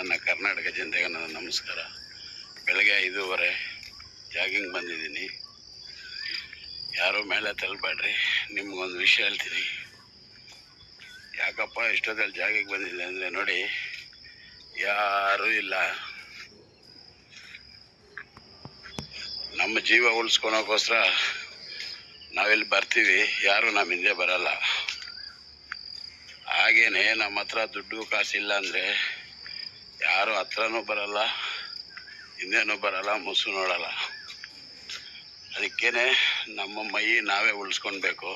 ನನ್ನ ಕರ್ನಾಟಕ ಜನತೆಗೆ ನನ್ನ ನಮಸ್ಕಾರ. ಬೆಳಗ್ಗೆ 5:30 ಜಾಗಿಂಗ್ ಬಂದಿದ್ದೀನಿ. ಯಾರೂ ಮೇಲೆ ತಳ್ಳಬೇಡ್ರಿ. ನಿಮ್ಗೊಂದು ವಿಷಯ ಹೇಳ್ತೀನಿ. ಯಾಕಪ್ಪ ಇಷ್ಟೊತ್ತಲ್ಲಿ ಜಾಗಿಂಗ್ ಬಂದಿದೆ ಅಂದರೆ ನೋಡಿ, ಯಾರೂ ಇಲ್ಲ. ನಮ್ಮ ಜೀವ ಉಳಿಸ್ಕೊಳೋಕ್ಕೋಸ್ಕರ ನಾವೆಲ್ಲಿ ಬರ್ತೀವಿ, ಯಾರೂ ನಮ್ಮ ಹಿಂದೆ ಬರಲ್ಲ. ಹಾಗೇನೆ ನಮ್ಮ ಹತ್ರ ದುಡ್ಡು ಕಾಸಿಲ್ಲ ಅಂದರೆ ಯಾರು ಹತ್ರನೂ ಬರಲ್ಲ, ಹಿಂದೆನೂ ಬರಲ್ಲ, ಮುಸು ನೋಡಲ್ಲ. ಅದಕ್ಕೇನೆ ನಮ್ಮ ಮೈ ನಾವೇ ಉಳಿಸ್ಕೊಳ್ಬೇಕು.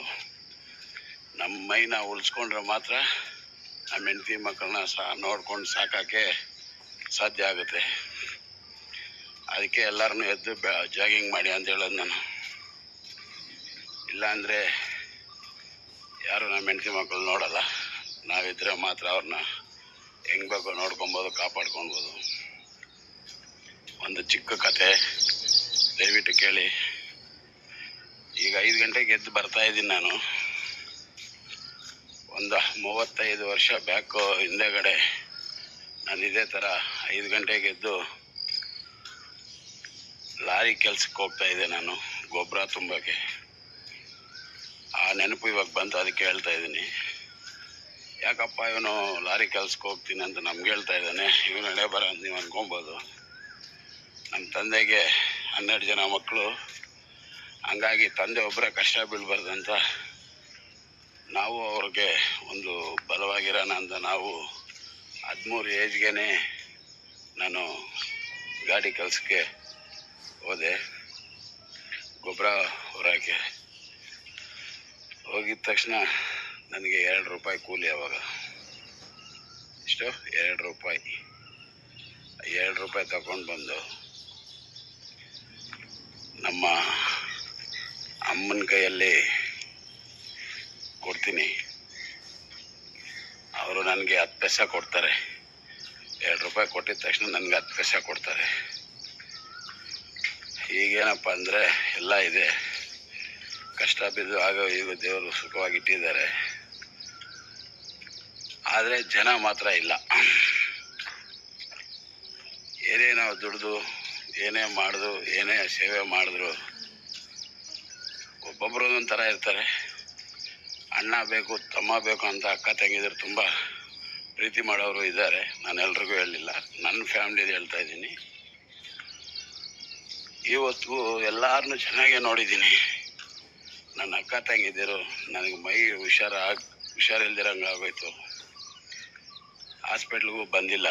ನಮ್ಮ ಮೈ ನಾವು ಉಳಿಸ್ಕೊಂಡ್ರೆ ಮಾತ್ರ ನಮ್ಮ ಹೆಂಡತಿ ಮಕ್ಕಳನ್ನ ನೋಡ್ಕೊಂಡು ಸಾಕೋಕ್ಕೆ ಸಾಧ್ಯ ಆಗುತ್ತೆ. ಅದಕ್ಕೆ ಎಲ್ಲರನ್ನೂ ಎದ್ದು ಜಾಗಿಂಗ್ ಮಾಡಿ ಅಂತ ಹೇಳೋದು ನಾನು. ಇಲ್ಲಾಂದರೆ ಯಾರು ನಮ್ಮ ಹೆಂಡತಿ ಮಕ್ಕಳು ನೋಡಲ್ಲ. ನಾವಿದ್ರೆ ಮಾತ್ರ ಅವ್ರನ್ನ ಹೆಂಗೆ ಬೇಕೋ ನೋಡ್ಕೊಬೋದು, ಕಾಪಾಡ್ಕೊಳ್ಬೋದು. ಒಂದು ಚಿಕ್ಕ ಕತೆ ದಯವಿಟ್ಟು ಕೇಳಿ. ಈಗ 5 ಗಂಟೆಗೆ ಎದ್ದು ಬರ್ತಾಯಿದ್ದೀನಿ ನಾನು. ಒಂದು 35 ವರ್ಷ ಬ್ಯಾಕು ಹಿಂದೆಗಡೆ ನಾನು ಇದೇ ಥರ 5 ಗಂಟೆಗೆ ಎದ್ದು ಲಾರಿ ಕೆಲ್ಸಕ್ಕೆ ಹೋಗ್ತಾಯಿದ್ದೆ ನಾನು, ಗೊಬ್ಬರ ತುಂಬೋಕ್ಕೆ. ಆ ನೆನಪು ಇವಾಗ ಬಂತು, ಅದಕ್ಕೆ ಹೇಳ್ತಾ ಇದ್ದೀನಿ. ಯಾಕಪ್ಪ ಇವನು ಲಾರಿ ಕೆಲ್ಸಕ್ಕೆ ಹೋಗ್ತೀನಿ ಅಂತ ನಮ್ಗೆ ಹೇಳ್ತಾ ಇದ್ದಾನೆ, ಇವನು ಹಣೆ ಬರ ಅಂತ ನೀವು ಅನ್ಕೊಬೋದು. ನಮ್ಮ ತಂದೆಗೆ 12 ಜನ ಮಕ್ಕಳು. ಹಂಗಾಗಿ ತಂದೆ ಒಬ್ಬರೇ ಕಷ್ಟ ಬೀಳ್ಬಾರ್ದಂತ ನಾವು ಅವ್ರಿಗೆ ಒಂದು ಬಲವಾಗಿರೋಣ ಅಂತ ನಾವು 13 ಏಜ್ಗೆ ನಾನು ಗಾಡಿ ಕೆಲಸಕ್ಕೆ ಹೋದೆ, ಗೊಬ್ಬರ ಹೊರಕ್ಕೆ. ಹೋಗಿದ ತಕ್ಷಣ ನನಗೆ 2 ರೂಪಾಯಿ ಕೂಲಿ. ಅವಾಗ ಇಷ್ಟು 2 ರೂಪಾಯಿ. 2 ರೂಪಾಯಿ ತಗೊಂಡು ಬಂದು ನಮ್ಮ ಅಮ್ಮನ ಕೈಯಲ್ಲಿ ಕೊಡ್ತೀನಿ. ಅವರು ನನಗೆ 10 ಪೈಸೆ ಕೊಡ್ತಾರೆ. 2 ರೂಪಾಯಿ ಕೊಟ್ಟಿದ ತಕ್ಷಣ ನನಗೆ 10 ಪೈಸೆ ಕೊಡ್ತಾರೆ. ಈಗೇನಪ್ಪ ಅಂದರೆ ಎಲ್ಲ ಇದೆ, ಕಷ್ಟ ಬಿದ್ದು ಆಗ ಈಗ ದೇವರು ಸುಖವಾಗಿಟ್ಟಿದ್ದಾರೆ. ಆದರೆ ಜನ ಮಾತ್ರ ಇಲ್ಲ. ಏನೇ ನಾವು ದುಡಿದು ಏನೇ ಮಾಡಿದ್ರು, ಏನೇ ಸೇವೆ ಮಾಡಿದ್ರು ಒಬ್ಬೊಬ್ಬರು ಒಂಥರ ಇರ್ತಾರೆ. ಅಣ್ಣ ಬೇಕು, ತಮ್ಮ ಬೇಕು ಅಂತ ಅಕ್ಕ ತಂಗಿದ್ರು ತುಂಬ ಪ್ರೀತಿ ಮಾಡೋರು ಇದ್ದಾರೆ. ನಾನು ಎಲ್ರಿಗೂ ಹೇಳಿಲ್ಲ, ನನ್ನ ಫ್ಯಾಮ್ಲಿದು ಹೇಳ್ತಾ ಇದ್ದೀನಿ. ಇವತ್ತು ಎಲ್ಲರನ್ನೂ ಚೆನ್ನಾಗೇ ನೋಡಿದ್ದೀನಿ. ನನ್ನ ಅಕ್ಕ ತಂಗಿದ್ದರು ನನಗೆ ಮೈ ಹುಷಾರಿಲ್ದಿರಂಗೆ ಆಗೋಯ್ತು. ಹಾಸ್ಪಿಟ್ಲಿಗೂ ಬಂದಿಲ್ಲ.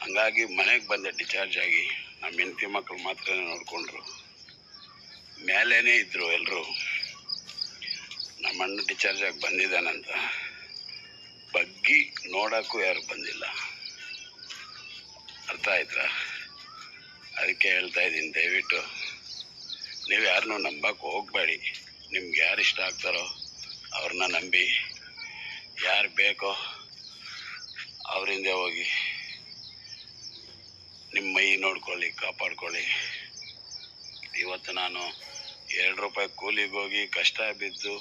ಹಂಗಾಗಿ ಮನೆಗೆ ಬಂದೆ ಡಿಸ್ಚಾರ್ಜ್ ಆಗಿ. ನಮ್ಮ ಹೆಂಡತಿ ಮಕ್ಕಳು ಮಾತ್ರ ನೋಡಿಕೊಂಡ್ರು. ಮೇಲೇ ಇದ್ದರು ಎಲ್ಲರೂ. ನಮ್ಮ ಅಣ್ಣ ಡಿಸ್ಚಾರ್ಜ್ ಆಗಿ ಬಂದಿದ್ದಾನಂತ ಬಗ್ಗಿ ನೋಡೋಕ್ಕೂ ಯಾರು ಬಂದಿಲ್ಲ. ಅರ್ಥ ಆಯ್ತಾ? ಅದಕ್ಕೆ ಹೇಳ್ತಾ ಇದ್ದೀನಿ, ದಯವಿಟ್ಟು ನೀವು ಯಾರನ್ನೂ ನಂಬಕ್ಕೆ ಹೋಗಬೇಡಿ. ನಿಮ್ಗೆ ಯಾರು ಇಷ್ಟ ಆಗ್ತಾರೋ ಅವ್ರನ್ನ ನಂಬಿ, ಯಾರು ಬೇಕೋ ಅವರಿಂದ ಹೋಗಿ ನಿಮ್ಮ ಮೈ ನೋಡ್ಕೊಳ್ಳಿ, ಕಾಪಾಡ್ಕೊಳ್ಳಿ. ಇವತ್ತು ನಾನು 2 ರೂಪಾಯಿ ಕೂಲಿಗೆ ಹೋಗಿ ಕಷ್ಟ ಬಿದ್ದು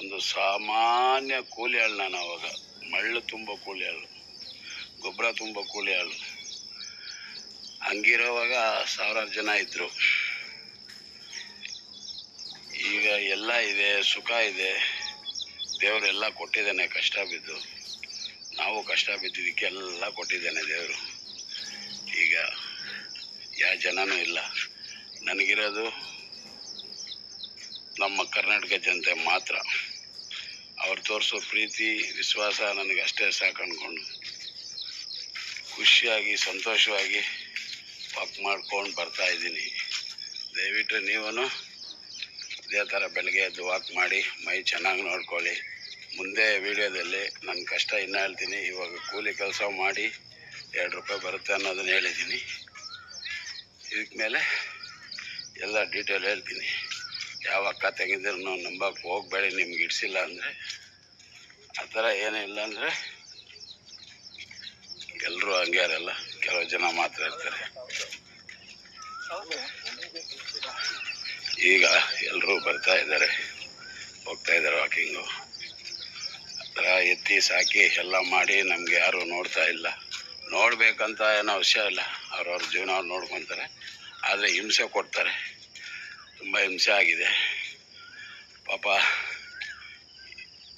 ಒಂದು ಸಾಮಾನ್ಯ ಕೂಲಿ ಆಳು. ನಾನು ಅವಾಗ ಮಳ್ಳು ತುಂಬ ಕೂಲಿ ಆಳು, ಗೊಬ್ಬರ ತುಂಬ ಕೂಲಿ ಆಳು. ಹಂಗಿರೋವಾಗ 1000 ಜನ ಇದ್ದರು. ಈಗ ಎಲ್ಲ ಇದೆ, ಸುಖ ಇದೆ, ದೇವರೆಲ್ಲ ಕೊಟ್ಟಿದ್ದಾನೆ. ಕಷ್ಟ ಬಿದ್ದು ನಾವು ಕಷ್ಟ ಬಿದ್ದಿದ್ದಕ್ಕೆಲ್ಲ ಕೊಟ್ಟಿದ್ದಾನೆ ದೇವರು. ಈಗ ಯಾವ ಜನನೂ ಇಲ್ಲ. ನನಗಿರೋದು ನಮ್ಮ ಕರ್ನಾಟಕ ಜನತೆ ಮಾತ್ರ. ಅವ್ರು ತೋರಿಸೋ ಪ್ರೀತಿ ವಿಶ್ವಾಸ ನನಗಷ್ಟೇ ಸಾಕು ಅಂದ್ಕೊಂಡು ಖುಷಿಯಾಗಿ ಸಂತೋಷವಾಗಿ ವಾಕ್ ಮಾಡ್ಕೊಂಡು ಬರ್ತಾಯಿದ್ದೀನಿ. ದಯವಿಟ್ಟು ನೀವೂ ಇದೇ ಥರ ಬೆಳಗ್ಗೆ ಎದ್ದು ವಾಕ್ ಮಾಡಿ ಮೈ ಚೆನ್ನಾಗಿ ನೋಡ್ಕೊಳ್ಳಿ. ಮುಂದೆ ವಿಡಿಯೋದಲ್ಲಿ ನನ್ನ ಕಷ್ಟ ಇನ್ನೂ ಹೇಳ್ತೀನಿ. ಇವಾಗ ಕೂಲಿ ಕೆಲಸ ಮಾಡಿ 2 ರೂಪಾಯಿ ಬರುತ್ತೆ ಅನ್ನೋದನ್ನು ಹೇಳಿದ್ದೀನಿ. ಇದಕ್ಕೆ ಮೇಲೆ ಎಲ್ಲ ಡೀಟೇಲ್ ಹೇಳ್ತೀನಿ. ಯಾವ ಅಕ್ಕ ತಂಗಿದ್ರು ನಂಬಕ್ಕೆ ಹೋಗಬೇಡಿ. ನಿಮ್ಗೆ ಇಡಿಸಿಲ್ಲ ಅಂದರೆ ಆ ಥರ ಏನೂ ಇಲ್ಲ. ಅಂದರೆ ಎಲ್ಲರೂ ಹಂಗೆ ಇರಲ್ಲ, ಕೆಲವು ಜನ ಮಾತ್ರ ಇರ್ತಾರೆ. ಈಗ ಎಲ್ಲರೂ ಬರ್ತಾ ಇದ್ದಾರೆ, ಹೋಗ್ತಾ ಇದ್ದಾರೆ ವಾಕಿಂಗು. ಆ ಥರ ಎತ್ತಿ ಸಾಕಿ ಎಲ್ಲ ಮಾಡಿ ನಮಗೆ ಯಾರೂ ನೋಡ್ತಾ ಇಲ್ಲ, ನೋಡಬೇಕಂತ ಏನೋ ವಿಷಯ ಇಲ್ಲ, ಅವ್ರವ್ರ ಜೀವನ ಅವ್ರು ನೋಡ್ಕೊತಾರೆ. ಆದರೆ ಹಿಂಸೆ ಕೊಡ್ತಾರೆ, ತುಂಬ ಹಿಂಸೆ ಆಗಿದೆ ಪಾಪ.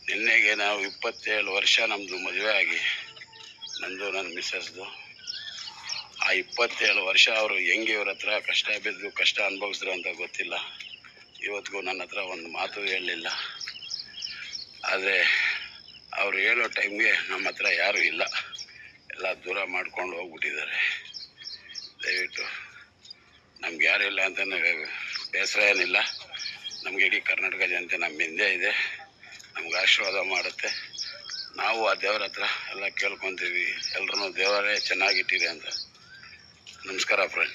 ನಿನ್ನೆಗೆ ನಾವು 27 ವರ್ಷ ನಮ್ಮದು ಮದುವೆ ಆಗಿ, ನಂದು ನನ್ನ ಮಿಸ್ಸಸ್ದು. ಆ 27 ವರ್ಷ ಅವರು ಹೆಂಗೆ ಇವ್ರ ಹತ್ರ ಕಷ್ಟ ಬಿದ್ದು ಕಷ್ಟ ಅನುಭವಿಸಿದ್ರು ಅಂತ ಗೊತ್ತಿಲ್ಲ. ಇವತ್ತಿಗೂ ನನ್ನ ಹತ್ರ ಒಂದು ಮಾತು ಹೇಳಲಿಲ್ಲ. ಆದರೆ ಅವರು ಹೇಳೋ ಟೈಮ್ಗೆ ನಮ್ಮ ಹತ್ರ ಯಾರೂ ಇಲ್ಲ, ಎಲ್ಲ ದೂರ ಮಾಡ್ಕೊಂಡು ಹೋಗ್ಬಿಟ್ಟಿದ್ದಾರೆ. ದಯವಿಟ್ಟು ನಮ್ಗೆ ಯಾರು ಇಲ್ಲ ಅಂತ ಬೇಸರ ಏನಿಲ್ಲ. ನಮಗೆ ಇಡೀ ಕರ್ನಾಟಕ ಜನತೆ ನಮ್ಮ ಹಿಂದೆ ಇದೆ, ನಮ್ಗೆ ಆಶೀರ್ವಾದ ಮಾಡುತ್ತೆ. ನಾವು ಆ ದೇವರ ಹತ್ರ ಎಲ್ಲ ಕೇಳ್ಕೊತೀವಿ, ಎಲ್ಲರೂ ದೇವರೇ ಚೆನ್ನಾಗಿಟ್ಟಿರಿ ಅಂತ. ನಮಸ್ಕಾರ ಫ್ರೆಂಡ್.